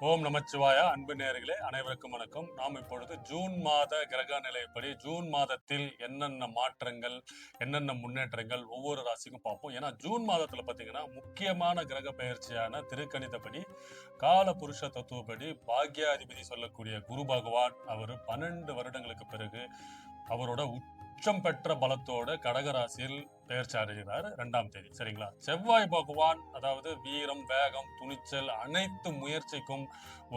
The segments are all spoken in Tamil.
ஓம் நமச்சிவாயா. அன்பு நேயர்களே அனைவருக்கும் வணக்கம். நாம் இப்பொழுது ஜூன் மாத கிரக நிலைப்படி ஜூன் மாதத்தில் என்னென்ன மாற்றங்கள், என்னென்ன முன்னேற்றங்கள் ஒவ்வொரு ராசிக்கும் பார்ப்போம். ஏன்னா ஜூன் மாதத்துல பார்த்தீங்கன்னா முக்கியமான கிரக பெயர்ச்சியான திருக்கணிதப்படி கால புருஷ தத்துவப்படி பாக்யாதிபதி சொல்லக்கூடிய குரு பகவான் அவர் 12 வருடங்களுக்கு பிறகு அவரோட உச்சம் பெற்ற பலத்தோட கடகராசியில் பெயர்ச்சி அடைகிறார் 2ஆம் தேதி. சரிங்களா? செவ்வாய் பகவான் அதாவது வீரம், வேகம், துணிச்சல் அனைத்து முயற்சிக்கும்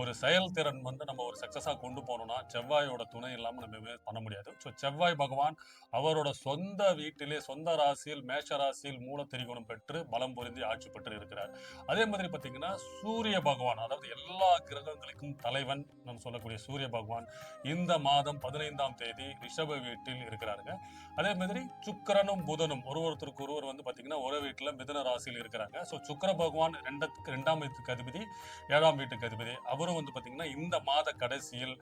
ஒரு செயல்திறன் நம்ம ஒரு சக்சஸா கொண்டு போனோம்னா செவ்வாயோட துணை இல்லாம நம்ம பண்ண முடியாது. ஸோ செவ்வாய் பகவான் அவரோட சொந்த வீட்டிலே சொந்த ராசியில் மேஷ ராசியில் மூல திரிகோணம் பெற்று பலம் பொருந்தி ஆட்சி பெற்று இருக்கிறார். அதே மாதிரி பார்த்தீங்கன்னா சூரிய பகவான் அதாவது எல்லா கிரகங்களுக்கும் தலைவன் நம்ம சொல்லக்கூடிய சூரிய பகவான் இந்த மாதம் 15ஆம் தேதி ரிஷப வீட்டில் இருக்கிறாருங்க. அதே மாதிரி சுக்கிரனும் புதனும் ஒருத்தருக்கு ஒருவர் பாத்தீங்கன்னா ஒரே வீட்டுல மிதுன ராசியில் இருக்கிறாங்க. சோ சுக்கிர பகவான் 2ஆம் வீட்டுக்கு அதிபதி, 7ஆம் வீட்டுக்கு அதிபதி. அவரும் பாத்தீங்கன்னா இந்த மாத கடைசியில்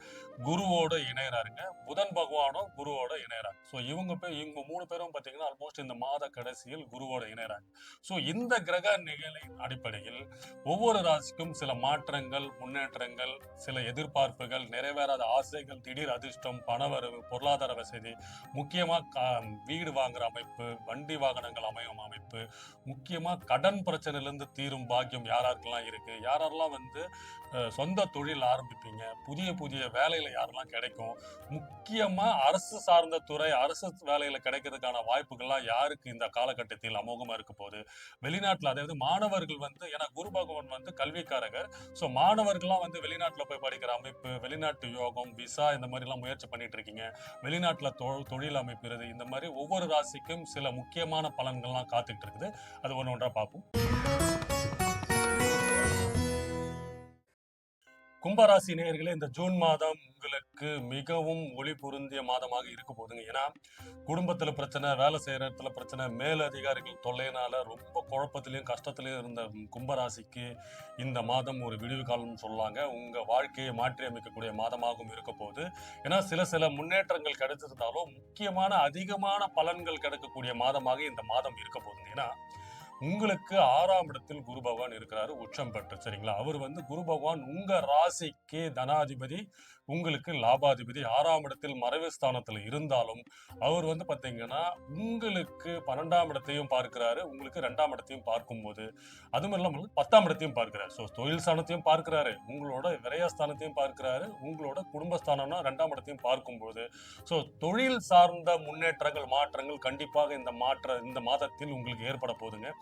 குருவோடு இணையறாருங்க. புதன் பகவானும் குருவோட இணையறாங்க. சோ இவங்க 3 பேரும் பாத்தீங்கன்னா ஆல்மோஸ்ட் இந்த மாத கடைசியில் குருவோட இணையறாங்க. சோ இந்த கிரக நிலையின் அடிப்படையில் ஒவ்வொரு ராசிக்கும் சில மாற்றங்கள், முன்னேற்றங்கள், சில எதிர்பார்ப்புகள், நிறைவேறாத ஆசைகள், திடீர் அதிர்ஷ்டம், பணவரவு, பொருளாதார வசதி, முக்கியமா வீடு வாங்குற அமைப்பு, வண்டி வாகனங்கள் அமையும் அமைப்பு, முக்கியமா கடன் பிரச்சனையிலிருந்து தீரும் பாக்கியம் யாராருக்கெல்லாம் இருக்கு, யாரெல்லாம் சொந்த தொழில் ஆரம்பிப்பீங்க, புதிய புதிய வேலையில யாரெல்லாம் கிடைக்கும், முக்கியமா அரசு சார்ந்த துறை, அரசு வேலையில கிடைக்கிறதுக்கான வாய்ப்புகள்லாம் யாருக்கு இந்த காலகட்டத்தில் அமோகமா இருக்க போகுது. வெளிநாட்டுல அதாவது மாணவர்கள் ஏன்னா குரு பகவான் கல்விக்காரகர். ஸோ மாணவர்கள்லாம் வெளிநாட்டுல போய் படிக்கிற அமைப்பு, வெளிநாட்டு யோகம், விசா இந்த மாதிரி எல்லாம் முயற்சி பண்ணிட்டு இருக்கீங்க. வெளிநாட்டுல தொழில் அமைக்கிறது, இந்த மாதிரி ஒவ்வொரு ராசிக்கும் சில முக்கியமான பலன்கள்லாம் காத்துட்டு இருக்குது. அது ஒன்றா பார்ப்போம். கும்பராசி நேயர்களே, இந்த ஜூன் மாதம் உங்களுக்கு மிகவும் ஒளி பொருந்திய மாதமாக இருக்க போகுதுங்க. ஏன்னா குடும்பத்துல பிரச்சனை, வேலை செய்யற இடத்துல பிரச்சனை, மேல் அதிகாரிகள் தொல்லையினால ரொம்ப குழப்பத்திலையும் கஷ்டத்திலையும் இருந்த கும்பராசிக்கு இந்த மாதம் ஒரு விடிவு காலம்னு சொல்லலாங்க. உங்க வாழ்க்கையை மாற்றி அமைக்கக்கூடிய மாதமாகவும் இருக்க போகுது. ஏன்னா சில முன்னேற்றங்கள் கிடைச்சிருந்தாலும் முக்கியமான அதிகமான பலன்கள் கிடைக்கக்கூடிய மாதமாக இந்த மாதம் இருக்க போகுதுங்க. ஏன்னா உங்களுக்கு 6ஆம் இடத்தில் குரு பகவான் இருக்கிறாரு உச்சம் பெற்று. சரிங்களா? அவர் குரு பகவான் உங்க ராசிக்கு தனாதிபதி, உங்களுக்கு லாபாதிபதி. 6ஆம் இடத்தில் மறைவு ஸ்தானத்துல இருந்தாலும் அவர் பாத்தீங்கன்னா உங்களுக்கு 12ஆம் இடத்தையும் பார்க்கிறாரு, உங்களுக்கு 2ஆம் இடத்தையும் பார்க்கும்போது அதுவும் இல்லாமல் 10ஆம் இடத்தையும் பார்க்கிறாரு. ஸோ தொழில் ஸ்தானத்தையும் பார்க்கிறாரு, உங்களோட விரயஸ்தானத்தையும் பார்க்கிறாரு, உங்களோட குடும்பஸ்தானம்னா 2ஆம் இடத்தையும் பார்க்கும்போது ஸோ தொழில் சார்ந்த முன்னேற்றங்கள், மாற்றங்கள் கண்டிப்பாக இந்த மாதத்தில் உங்களுக்கு ஏற்பட போகுதுங்க.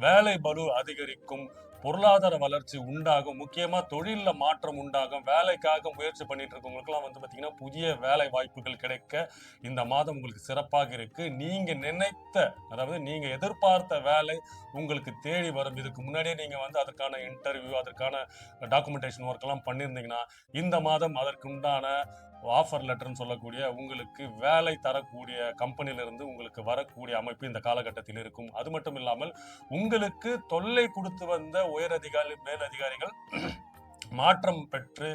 வேலை பளு அதிகரிக்கும், பொருளாதார வளர்ச்சி உண்டாகும், முக்கியமா தொழில மாற்றம் உண்டாகும். வேலைக்காக முயற்சி பண்ணிட்டு இருக்கவங்களுக்குலாம் பாத்தீங்கன்னா புதிய வேலை வாய்ப்புகள் கிடைக்க இந்த மாதம் உங்களுக்கு சிறப்பாக இருக்கு. நீங்க நினைத்த அதாவது நீங்க எதிர்பார்த்த வேலை உங்களுக்கு தேடி வரும். இதுக்கு முன்னாடியே நீங்க அதற்கான இன்டர்வியூ, அதற்கான டாக்குமெண்டேஷன் ஒர்க் எல்லாம் பண்ணியிருந்தீங்கன்னா இந்த மாதம் அதற்குண்டான ஆஃபர் லெட்டர்னு சொல்லக்கூடிய உங்களுக்கு வேலை தரக்கூடிய கம்பெனில இருந்து உங்களுக்கு வரக்கூடிய அமைப்பு இந்த காலகட்டத்தில் இருக்கும். அது மட்டும் இல்லாமல் உங்களுக்கு தொல்லை கொடுத்து வந்த உயர் அதிகாரி, மேல் அதிகாரிகள் மாற்றம் பெற்று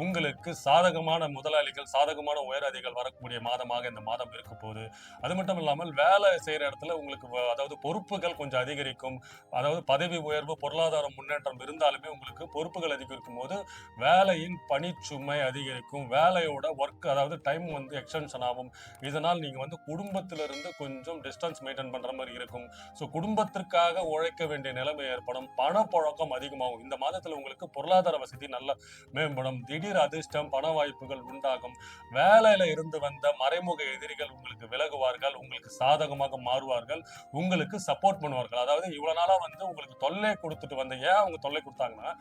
உங்களுக்கு சாதகமான முதலாளிகள், சாதகமான உயர் அதிகாரிகள் வரக்கூடிய மாதமாக இந்த மாதம் இருக்க போகுது. அது மட்டும் இல்லாமல் வேலை செய்யற இடத்துல உங்களுக்கு அதாவது பொறுப்புகள் கொஞ்சம் அதிகரிக்கும். அதாவது பதவி உயர்வு, பொருளாதார முன்னேற்றம் இருந்தாலுமே உங்களுக்கு பொறுப்புகள் அதிகரிக்கும் போது வேலையின் பணிச்சுமை அதிகரிக்கும். வேலையோட ஒர்க் அதாவது டைம் எக்ஸ்டென்ஷன் ஆகும். இதனால் நீங்க குடும்பத்திலிருந்து கொஞ்சம் டிஸ்டன்ஸ் மெயின்டைன் பண்ற மாதிரி இருக்கும். ஸோ குடும்பத்திற்காக உழைக்க வேண்டிய நிலைமை ஏற்படும். பணப்புழக்கம் அதிகமாகும். இந்த மாதத்துல உங்களுக்கு பொருளாதார வசதி நல்ல மேம்படும். திடீர் அதிர்ஷ்டம், பண வாய்ப்புகள் உண்டாகும். வேலையில இருந்து வந்த மறைமுக எதிரிகள் உங்களுக்கு விலகுவார்கள், உங்களுக்கு சாதகமாக மாறுவார்கள், உங்களுக்கு சப்போர்ட் பண்ணுவார்கள். அதாவது இவ்வளவு நாளா உங்களுக்கு தொல்லை கொடுத்துட்டு ஏன் அவங்க தொல்லை கொடுத்தாங்கன்னா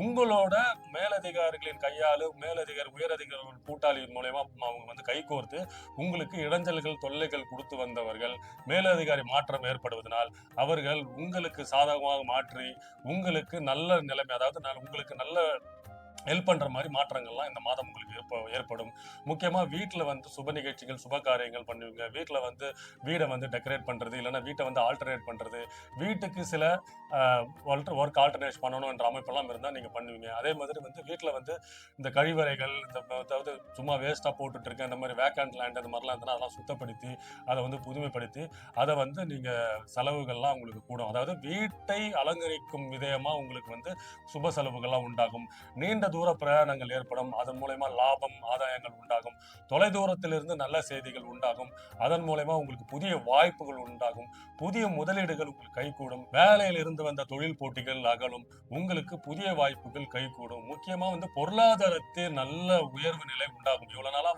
உங்களோட மேலதிகாரிகளின் கையாளு, மேலதிகாரி, உயர் அதிகாரிகள் கூட்டாளியின் மூலமா அவங்க கைகோர்த்து உங்களுக்கு இடைஞ்சல்கள், தொல்லைகள் கொடுத்து வந்தவர்கள் மேலதிகாரி மாற்றம் ஏற்படுவதனால் அவர்கள் உங்களுக்கு சாதகமாக மாற்றி உங்களுக்கு நல்ல நிலைமை, அதாவது உங்களுக்கு நல்ல ஹெல்ப் பண்ற மாதிரி மாற்றங்கள்லாம் இந்த மாதம் உங்களுக்கு ஏற்படும். முக்கியமா வீட்டுல சுப நிகழ்ச்சிகள், சுப காரியங்கள் பண்ணுவீங்க. வீட்டுல வீடை டெக்கரேட் பண்றது, இல்லைன்னா வீட்டை ஆல்டர்னேட் பண்றது, வீட்டுக்கு சில ஒர்க் ஆல்டர்னேட் பண்ணணும் என்ற அமைப்பெல்லாம் இருந்தால் நீங்க பண்ணுவீங்க. அதே மாதிரி வீட்டுல இந்த கழிவறைகள், அதாவது சும்மா வேஸ்டா போட்டுட்டு இருக்க இந்த மாதிரி வேக்கண்ட் லேண்ட் அந்த மாதிரிலாம் இருந்தால் அதெல்லாம் சுத்தப்படுத்தி அதை புதுமைப்படுத்தி அதை நீங்க செலவுகள்லாம் உங்களுக்கு கூடும். அதாவது வீட்டை அலங்கரிக்கும் விதயமா உங்களுக்கு சுப செலவுகள்லாம் உண்டாகும். நீண்ட தூர பிரயாணங்கள் ஏற்படும். அதன் மூலயமா லாபம், ஆதாயங்கள் உண்டாகும். தொலைதூரத்திலிருந்து நல்ல செய்திகள் உண்டாகும். அதன் மூலயமா உங்களுக்கு புதிய வாய்ப்புகள் உண்டாகும். புதிய முதலீடுகள் உங்களுக்கு கைகூடும். வேலையில் இருந்து வந்த தொழில் போட்டிகள் அகலும். உங்களுக்கு புதிய வாய்ப்புகள் கைகூடும். முக்கியமா பொருளாதாரத்தில் நல்ல உயர்வு நிலை உண்டாகும். இவ்வளவு நாளா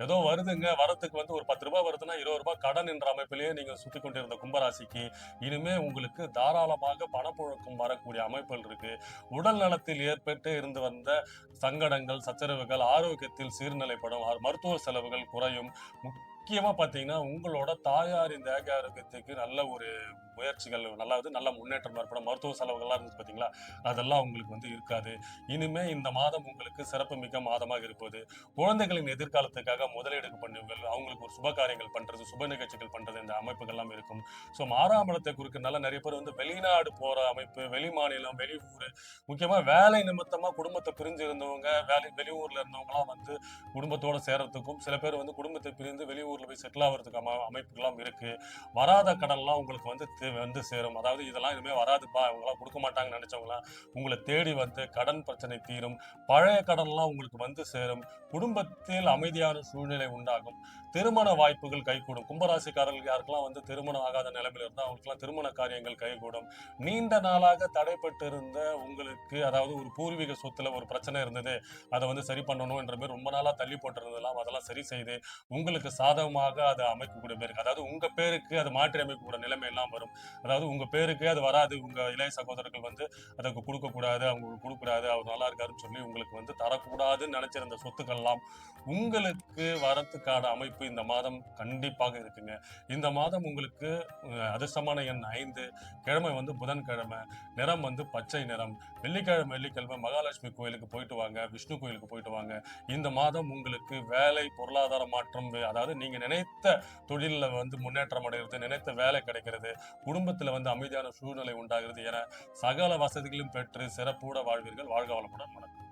ஏதோ வருதுங்க, வரத்துக்கு ஒரு ₹10 வருதுன்னா ₹20 கடன் என்ற அமைப்பிலேயே நீங்க சுத்தி கொண்டிருந்த கும்பராசிக்கு இனிமே உங்களுக்கு தாராளமாக பணப்புழக்கம் வரக்கூடிய அமைப்புகள் இருக்கு. உடல் நலத்தில் ஏற்பட்டு இருந்து வந்த சங்கடங்கள், சச்சரவுகள், ஆரோக்கியத்தில் சீர்நிலைப்படும். மருத்துவ செலவுகள் குறையும். முக்கியமா பாத்தீங்கன்னா உங்களோட தாயாரின் தேக ஆரோக்கியத்துக்கு நல்ல ஒரு முயற்சிகள், நல்ல முன்னேற்றம் ஏற்படும். மருத்துவ செலவுகள்லாம் இருந்துச்சு பாத்தீங்களா, அதெல்லாம் உங்களுக்கு இருக்காது. இனிமே இந்த மாதம் உங்களுக்கு சிறப்பு மிக்க மாதமாக இருப்பது. குழந்தைகளின் எதிர்காலத்துக்காக முதலீடு பண்ணுவீர்கள். அவங்களுக்கு ஒரு சுப காரியங்கள் பண்றது, சுப நிகழ்ச்சிகள் பண்றது, இந்த அமைப்புகள் எல்லாம் இருக்கும். ஸோ 6ஆம் இடத்தை குறிக்கிறதுனால நிறைய பேர் வெளிநாடு போற அமைப்பு, வெளி மாநிலம், வெளியூர், முக்கியமா வேலை நிமித்தமா குடும்பத்தை பிரிஞ்சு இருந்தவங்க, வெளியூர்ல இருந்தவங்க எல்லாம் குடும்பத்தோட சேர்றதுக்கும், சில பேர் குடும்பத்தை பிரிந்து வெளியூர்ல போய் செட்டில் ஆகிறதுக்கு அமைப்புகள்லாம் இருக்கு. வராத கடன்லாம் உங்களுக்கு சேரும். அதாவது இதெல்லாம் இனிமே வராதுப்பா, இவங்கெல்லாம் கொடுக்க மாட்டாங்கன்னு நினைச்சவங்களாம் உங்களை தேடி கடன் பிரச்சனை தீரும். பழைய கடன்லாம் உங்களுக்கு சேரும். குடும்பத்தில் அமைதியான சூழ்நிலை உண்டாகும். திருமண வாய்ப்புகள் கைகூடும். கும்பராசிக்காரர்களுக்கு யாருக்கெல்லாம் திருமணம் ஆகாத நிலைமையில இருந்தா அவங்களுக்கெல்லாம் திருமண காரியங்கள் கைகூடும். நீண்ட நாளாக தடைப்பட்டு இருந்த உங்களுக்கு, அதாவது ஒரு பூர்வீக சொத்துல ஒரு பிரச்சனை இருந்தது, அதை சரி பண்ணணும் என்ற மாதிரி ரொம்ப நாளா தள்ளி போட்டிருந்ததெல்லாம் அதெல்லாம் சரி செய்து உங்களுக்கு சாதகமாக அதை அமைக்கக்கூடிய பேருக்கு, அதாவது உங்க பேருக்கு அது மாற்றி அமைக்கக்கூடிய நிலைமை எல்லாம் வரும். அதாவது உங்க பேருக்கு அது வராது. உங்க இளைய சகோதரர்கள் அதுக்கு கொடுக்க கூடாது, அவங்களுக்கு கொடுக்கூடாது, அவர் நல்லா இருக்காருன்னு சொல்லி உங்களுக்கு தரக்கூடாதுன்னு நினைச்சிருந்த சொத்துக்கள்லாம் உங்களுக்கு வரத்துக்கான அமைப்பு இந்த மாதம் கண்டிப்பாக இருக்குங்க. இந்த மாதம் உங்களுக்கு அதிர்ஷ்டமான எண் 5, கிழமை புதன்கிழமை, நிறம் பச்சை நிறம். வெள்ளிக்கிழமை மகாலட்சுமி கோயிலுக்கு போயிட்டு வாங்க, விஷ்ணு கோயிலுக்கு போயிட்டு வாங்க. இந்த மாதம் உங்களுக்கு வேலை, பொருளாதார மாற்றம், அதாவது நீங்க நினைத்த தொழில முன்னேற்றம் அடைகிறது, நினைத்த வேலை கிடைக்கிறது, குடும்பத்துல அமைதியான சூழ்நிலை உண்டாகிறது என சகல வசதிகளும் பெற்று சிறப்போட வாழ்வீர்கள். வாழ்க வளமுடன். வணக்கம்.